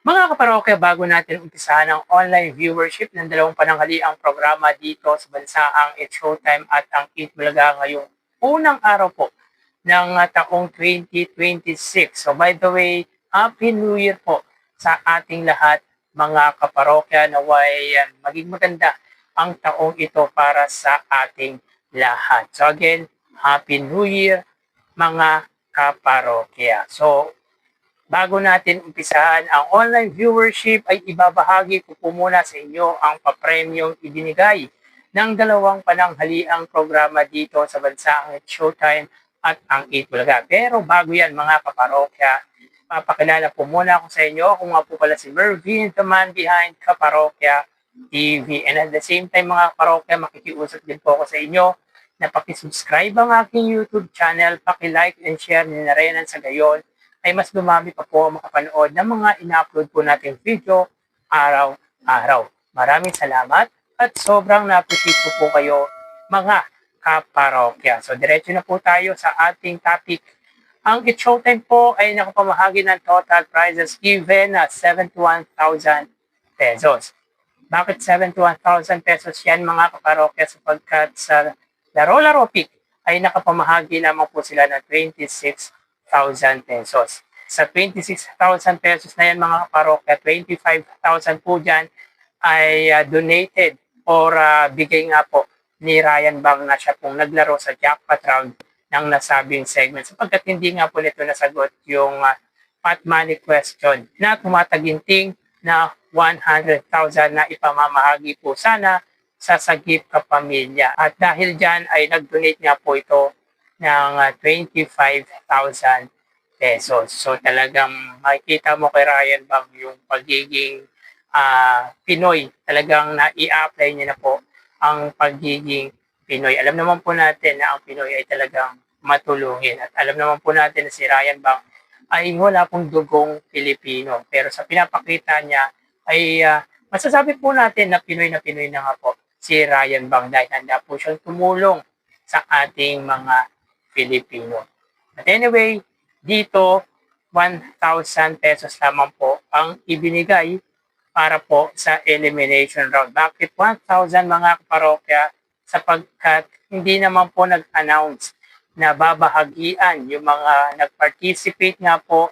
Mga kaparokya, bago natin umpisahan ang online viewership ng dalawang pananghaliang programa dito sa bansaang It's Showtime at ang Eat Bulaga ngayong unang araw po ng taong 2026. So by the way, Happy New Year po sa ating lahat mga kaparokya, naway maging maganda ang taong ito para sa ating lahat. So again, Happy New Year mga kaparokya. So bago natin umpisahan ang online viewership ay ibabahagi ko po muna sa inyo ang papremyong ibinigay ng dalawang pananghaliang programa dito sa bansaang Showtime at ang Eat Bulaga. Pero bago yan mga kaparokya, papakilala po muna ako sa inyo. Ako nga po pala si Mervin, the man behind Kaparokya TV. And at the same time mga kaparokya, makikiusap din po ako sa inyo na pakisubscribe ang aking YouTube channel, pakilike and share nyo na rin sa gayon ay mas dumami pa po makapanood ng mga ina-upload po nating video araw-araw. Maraming salamat at sobrang na-appreciate ko po kayo mga kaparokya. So diretso na po tayo sa ating topic. Ang It's Showtime po ay nakapamahagi ng total prizes given na 71,000 pesos. Bakit 71,000 pesos yan mga kaparokya? Sapagkat sa Laro-Laro Pick ay nakapamahagi lamang po sila ng 26,000 pesos. Sa 26,000 pesos na yan mga kaparokya, 25,000 po dyan ay donated or bigay nga po ni Ryan Bang na siya pong naglaro sa jackpot round ng nasabing segment sapagkat hindi nga po nito nasagot yung pot money question na tumataginting na 100,000 na ipamamahagi po sana sa Sagip Kapamilya. At dahil dyan ay nag-donate nga po ito ng 25,000 pesos. So talagang makikita mo kay Ryan Bang yung pagiging Pinoy. Talagang na-i-apply niya na po ang pagiging Pinoy. Alam naman po natin na ang Pinoy ay talagang matulungin. At alam naman po natin na si Ryan Bang ay wala pong dugong Pilipino. Pero sa pinapakita niya ay masasabi po natin na Pinoy na nga po si Ryan Bang dahil handa po siyang tumulong sa ating mga Filipino. But anyway, dito 1,000 pesos lamang po ang ibinigay para po sa elimination round. Bakit 1,000 mga kaparokya? Sapagkat hindi naman po nag-announce na babahagian yung mga nag-participate nga po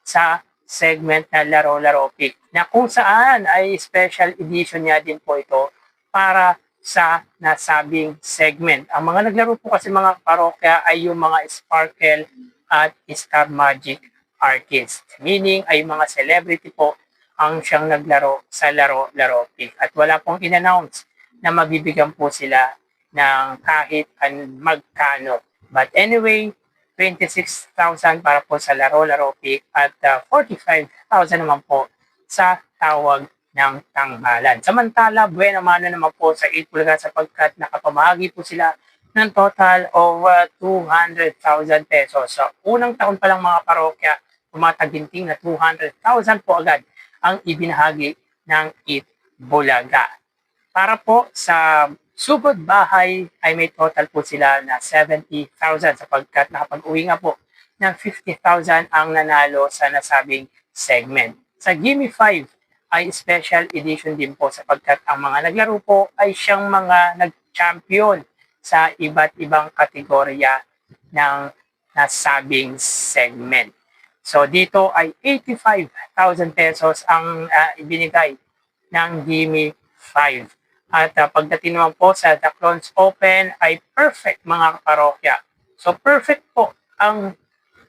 sa segment na Laro-Laro Pick na kung saan ay special edition niya din po ito para sa nasabing segment. Ang mga naglaro po kasi mga parokya ay yung mga Sparkle at Star Magic artists. Meaning ay mga celebrity po ang siyang naglaro sa Laro-Laro Pick. At wala pong in-announce na mabibigyan po sila ng kahit magkano. But anyway, 26,000 para po sa Laro-Laro Pick at 45,000 naman po sa tawag ng tanghalan. Samantala, buena mano naman po sa Eat Bulaga sapagkat nakapamahagi po sila ng total of 200,000 pesos. So, unang taon pa lang mga parokya, tumataginting na 200,000 po agad ang ibinahagi ng Eat Bulaga. Para po sa sugod bahay ay may total po sila na 70,000 sapagkat nakapag-uwi nga po ng 50,000 ang nanalo sa nasabing segment. Sa Gimme 5 ay special edition din po sapagkat ang mga naglaro po ay siyang mga nag-champion sa iba't ibang kategorya ng nasabing segment. So dito ay 85,000 pesos ang ibinigay ng Gimme 5. At pagdating naman po sa The Clones Open ay perfect mga kaparokya. So perfect po ang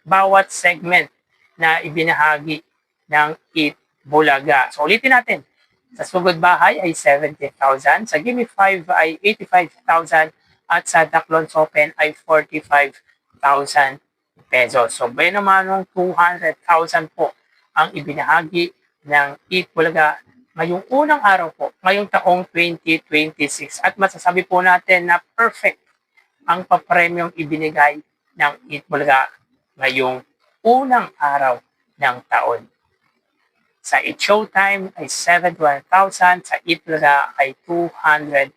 bawat segment na ibinahagi ng Eat Bulaga. So ulitin natin. Sa sugod bahay ay 70,000, sa Gimme 5 ay 85,000 at sa The Clones Open ay 45,000 pesos. So bay naman ng 200,000 po ang ibinahagi ng Eat Bulaga ngayong unang araw po, ngayong taong 2026. At masasabi po natin na perfect ang papremyong ibinigay ng Eat Bulaga ngayong unang araw ng taon. Sa It's Showtime ay 71,000, sa Eat Bulaga ay 200,000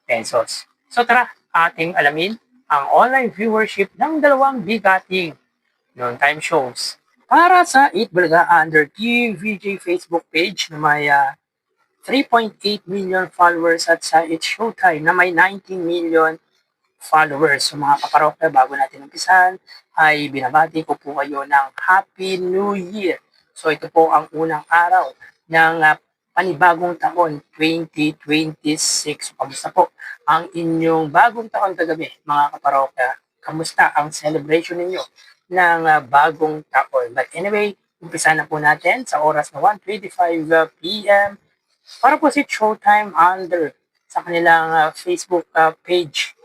pesos. So tara, ating alamin ang online viewership ng dalawang bigating noontime shows Para sa Itbulaga under TVJ Facebook page na may 3.8 million followers at sa It's Showtime na may 19 million followers. So mga kaparokya, bago natin umpisahan, ay binabati ko po kayo ng Happy New Year. So ito po ang unang araw ng panibagong taon 2026. Kamusta po ang inyong bagong taon kagabi, mga kaparokya? Kamusta ang celebration ninyo ng bagong taon? But anyway, umpisa na po natin sa oras na 1:25 p.m. para po si Showtime under sa kanilang Facebook page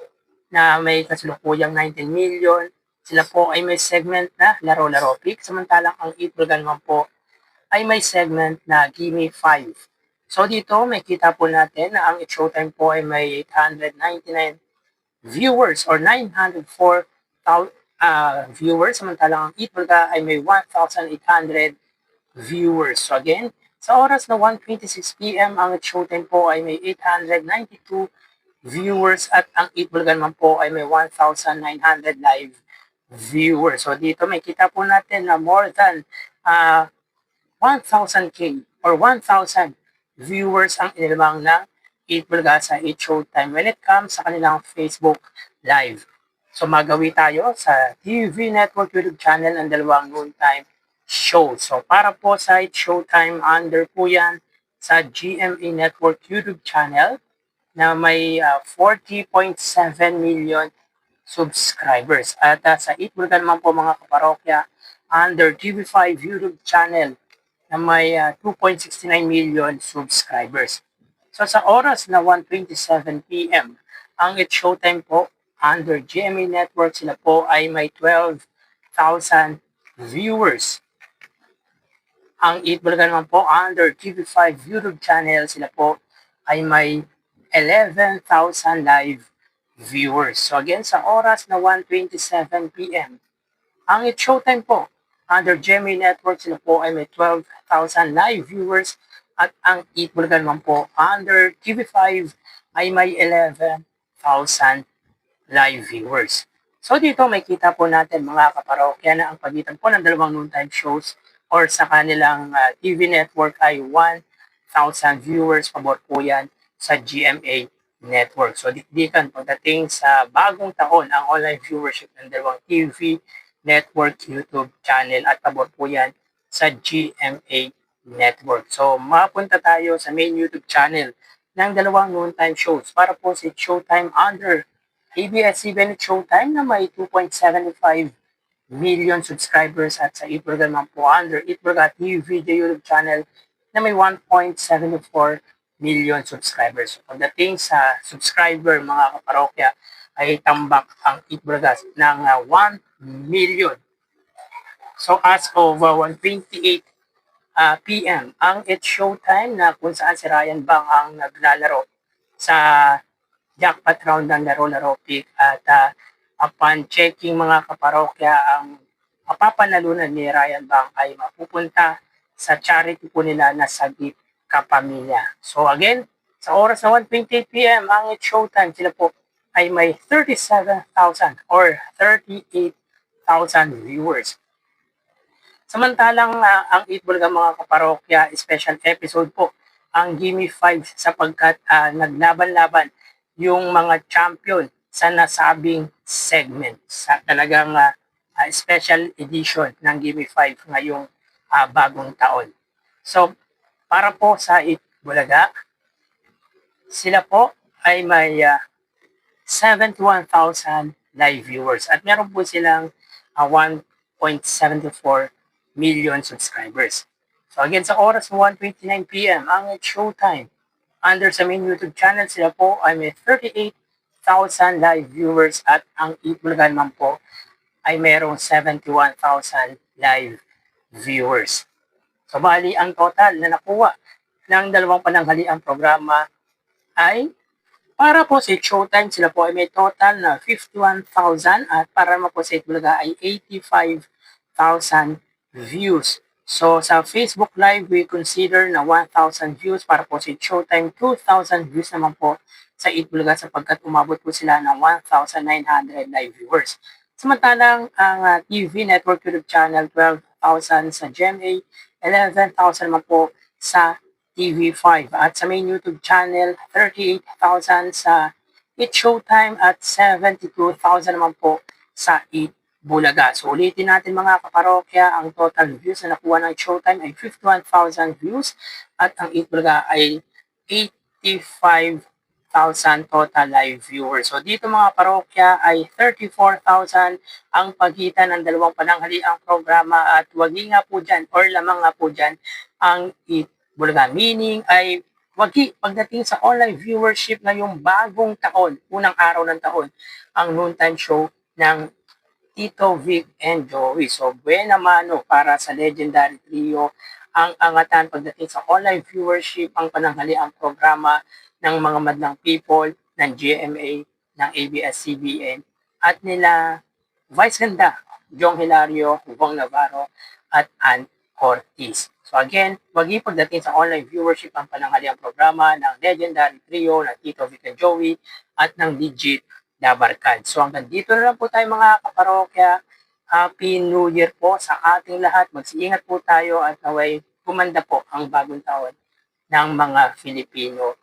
na may kasalukuyang 19 million. Sila po ay may segment na Laro-Laro Pick, samantalang ang Itbulaga naman po ay may segment na Gimme 5. So dito may kita po natin na ang Showtime po ay may 899 viewers or 904 viewers, samantalang ang Itbulaga ay may 1,800 viewers. So again, sa oras na 1:26 p.m. ang Showtime po ay may 892 viewers at ang Itbulaga naman po ay may 1,900 live viewers. So dito may kita po natin na more than 1,000k or 1,000 viewers ang inilamang ng Itbulaga sa It Showtime when it comes sa kanilang Facebook Live. So magawi tayo sa TV Network YouTube channel ng dalawang noontime show. So para po sa It Showtime under po yan sa GMA Network YouTube channel na may 40.7 million subscribers. At sa Itbulaga naman po mga kaparokya under TV5 YouTube channel na may 2.69 million subscribers. So sa oras na 1:27 p.m. ang It Showtime po under GMA Network, sila po ay may 12,000 viewers. Ang Itbulaga naman po under TV5 YouTube channel, sila po ay may 11,000 live viewers. So again, sa oras na 1:27 p.m. ang It Showtime po under GMA Network, sila po ay may 12,000 live viewers at ang Itbulaga naman po under TV5 ay may 11,000 live viewers. So dito may kita po natin mga kaparokya na ang pagitan po ng dalawang noontime shows or sa kanilang TV network ay 1,000 viewers. Pabor po yan sa GMA Network. So dikdikan pagdating sa bagong taon ang online viewership ng dalawang TV network YouTube channel at pabor po yan sa GMA Network. So mapunta tayo sa main YouTube channel ng dalawang noontime shows para po si Showtime under ABS-CBN Showtime na may 2.75 million subscribers at sa Itbulaga naman po under Itbulaga TV YouTube channel na may 1.74 million subscribers. So, pagdating sa subscriber mga kaparokya ay tambak ang Itbulaga ng 1 million. So as of 1:28 p.m. ang It's Showtime na kung saan si Ryan Bang ang naglalaro sa jackpot round ng Laro-Laro Pick at upon checking mga kaparokya ang mapapanalunan ni Ryan Bang ay mapupunta sa charity po nila na Sagip Kapamilya. So again, sa oras na 1:28 p.m. ang It's Showtime, sila po ay may 37,000 or 38,000 viewers. Samantalang ang Itbulaga mga kaparokya special episode po ang Gimme 5 sapagkat naglaban-laban yung mga champion sa nasabing segment sa talagang special edition ng Gimme 5 ngayong bagong taon. So para po sa Itbulaga, sila po ay may 71,000 live viewers at meron po silang 1.74 million subscribers. So again, sa oras ng 1:29 p.m. ang It's Showtime under sa main YouTube channel, sila po ay may 38,000 live viewers at ang Itbulaga naman po ay merong 71,000 live viewers. So bali ang total na nakuha ng dalawang pananghaliang programa ay para po sa Showtime, sila po ay may total na 51,000 at para naman po sa Itbulaga ay 85,000 views. So sa Facebook Live, we consider na 1,000 views para po sa Showtime, 2,000 views naman po sa Itbulaga sapagkat umabot po sila ng 1,900 live viewers. Samantalang ang TV Network YouTube channel, 12,000 sa GMA, 11,000 naman po sa TV5. At sa main YouTube channel, 38,000 sa It Showtime at 72,000 naman po sa It Bulaga. So ulitin natin mga kaparokya, ang total views na nakuha ng It Showtime ay 51,000 views at ang It Bulaga ay 85,000 total live viewers. So dito mga parokya ay 34,000 ang pagitan ng dalawang pananghaliang programa at wagi nga po dyan or lamang nga po dyan ang It Bulaga. Meaning ay wagi pagdating sa online viewership ngayong bagong taon, unang araw ng taon, ang noontime show ng Tito Vic and Joey. So buena mano para sa legendary trio ang angatan pagdating sa online viewership, ang pananghaliang programa ng mga madlang people, ng GMA, ng ABS-CBN, at nila Vice Ganda, Jong Hilario, Hubong Navarro, at Ann Ortiz. So again, wagi pagdating sa online viewership ang pananghaliang programa ng legendary trio na Tito Vic and Joey at ng Digit Dabarkad. So hanggang dito na lang po tayo mga kaparokya. Happy New Year po sa ating lahat. Mag-iingat po tayo at naway gumanda po ang bagong taon ng mga Filipino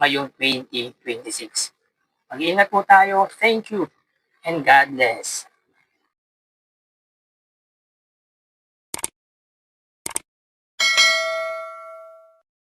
ngayong 2026. Mag-iingat po tayo. Thank you and God bless.